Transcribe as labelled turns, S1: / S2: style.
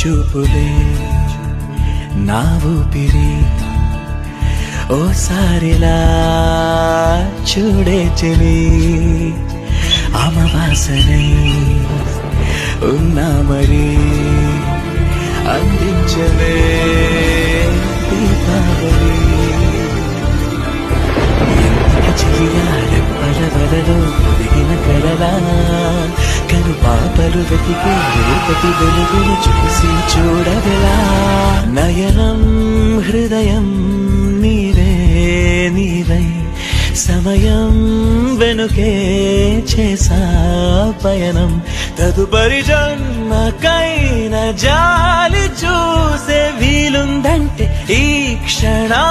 S1: చూపులే నా ఊపిరి ఓసారిలా చూడే చెలి అమవాసనై ఉన్నా మరి అందించలే దీపావళి చెయ్యాలెప్పల వలలో పొదిగిన కలలా కను పాపలు వెతికే రేపటి వెలుగును చూసి చూడగలా నయనం హృదయం నీవే నీవై సమయం వెనుకే చేసా పయనం తదుపరి జన్మకైన జాలి చూసే వీలుందంటే ఈ క్షణ